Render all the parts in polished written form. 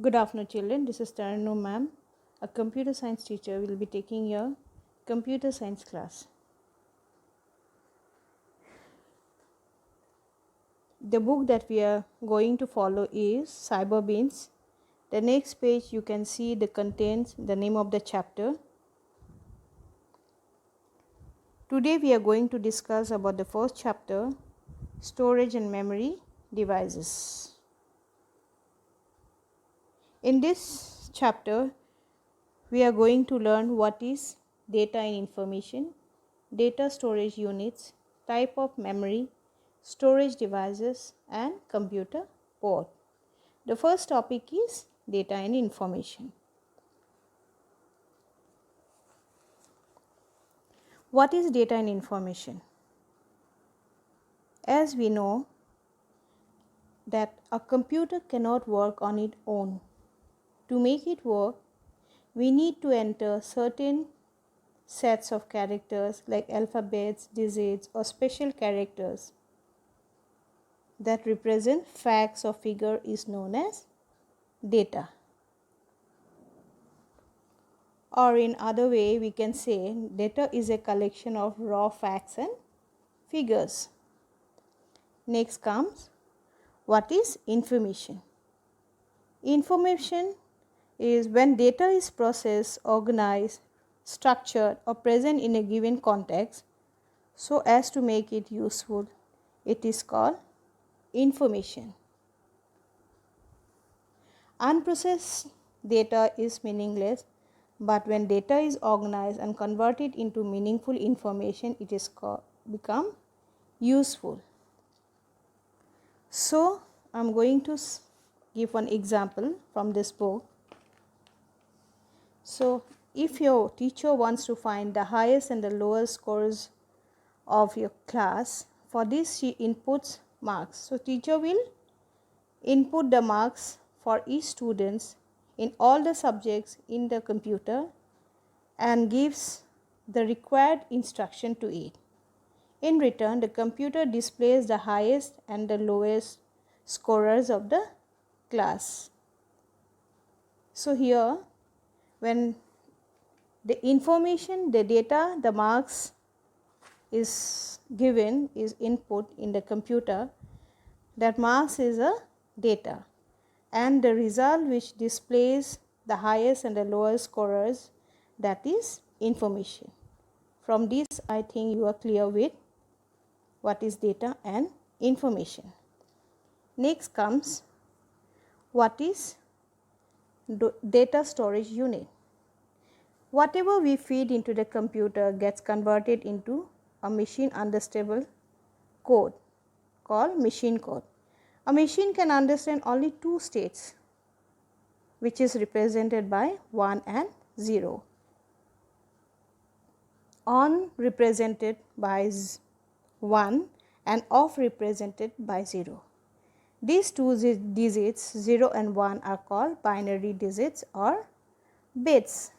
Good afternoon, children. This is Taranu ma'am. A computer science teacher will be taking your computer science class. The book that we are going to follow is Cyberbeans. The next page you can see the contents, the name of the chapter. Today we are going to discuss about the first chapter, storage and memory devices. In this chapter, we are going to learn what is data and information, data storage units, type of memory, storage devices, and computer board. The first topic is data and information. What is data and information? As we know that a computer cannot work on its own. To make it work, we need to enter certain sets of characters like alphabets, digits, or special characters that represent facts or figure is known as data. Or in other way we can say data is a collection of raw facts and figures. Next comes what is information. Information is when data is processed, organized, structured or present in a given context so as to make it useful. It is called information. Unprocessed data is meaningless, but when data is organized and converted into meaningful information, it is become useful. So, I am going to give one example from this book. So, if your teacher wants to find the highest and the lowest scores of your class, for this she inputs marks. So, teacher will input the marks for each student in all the subjects in the computer and gives the required instruction to it. In return, the computer displays the highest and the lowest scorers of the class. So here, when the information, the data, the marks is given, is input in the computer, that marks is a data, and the result which displays the highest and the lowest scorers, that is information. From this, I think you are clear with what is data and information. Next comes what is data storage unit. Whatever we feed into the computer gets converted into a machine understandable code called machine code. A machine can understand only two states, which is represented by 1 and 0. On represented by 1 and off represented by 0. These two digits 0 and 1 are called binary digits or bits.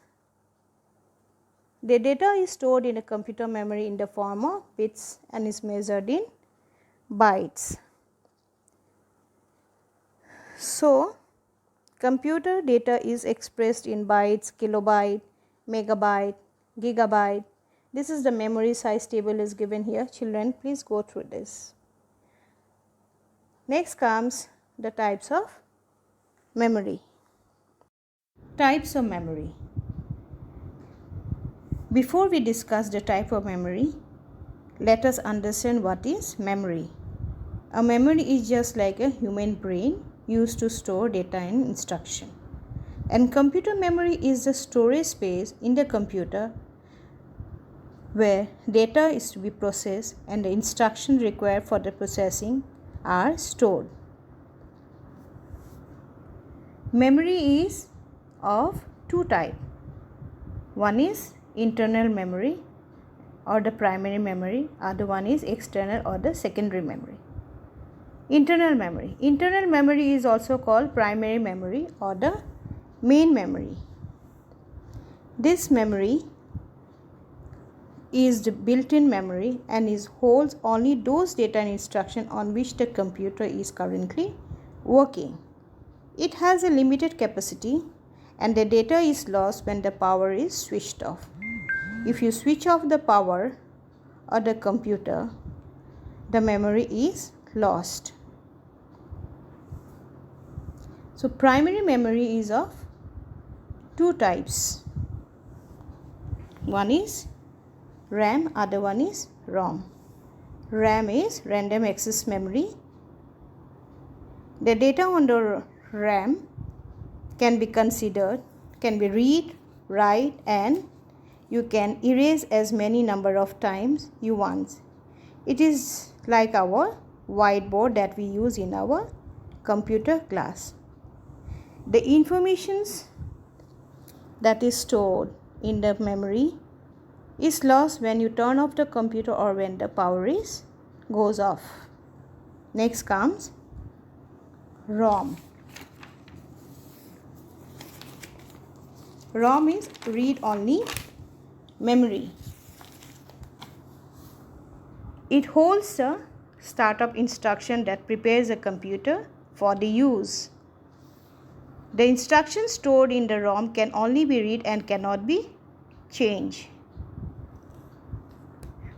The data is stored in a computer memory in the form of bits and is measured in bytes. So, computer data is expressed in bytes, kilobyte, megabyte, gigabyte. This is the memory size table is given here. Children, please go through this. Next comes the types of memory. Types of memory. Before we discuss the type of memory, let us understand what is memory. A memory is just like a human brain used to store data and instruction. And computer memory is the storage space in the computer where data is to be processed and the instructions required for the processing are stored. Memory is of two types. One is internal memory or the primary memory, other one is external or the secondary memory. Internal memory. Internal memory is also called primary memory or the main memory. This memory is the built-in memory and holds only those data and instruction on which the computer is currently working. It has a limited capacity and the data is lost when the power is switched off. If you switch off the power of the computer, the memory is lost. So primary memory is of two types. One is RAM, other one is ROM. RAM is random access memory. The data on the RAM can be considered, can be read, write, and you can erase as many number of times you want. It is like our whiteboard that we use in our computer class. The informations that is stored in the memory is lost when you turn off the computer or when the power goes off. Next comes ROM. ROM is read-only memory. It holds a startup instruction that prepares a computer for the use. The instructions stored in the ROM can only be read and cannot be changed.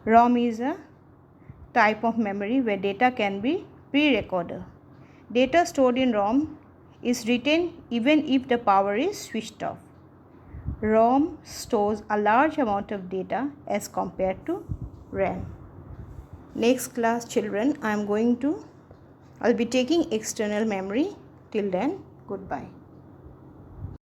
ROM is a type of memory where data can be pre-recorded. Data stored in ROM is retained even if the power is switched off. ROM stores a large amount of data as compared to RAM. Next class, children, I'll be taking external memory. Till then, goodbye.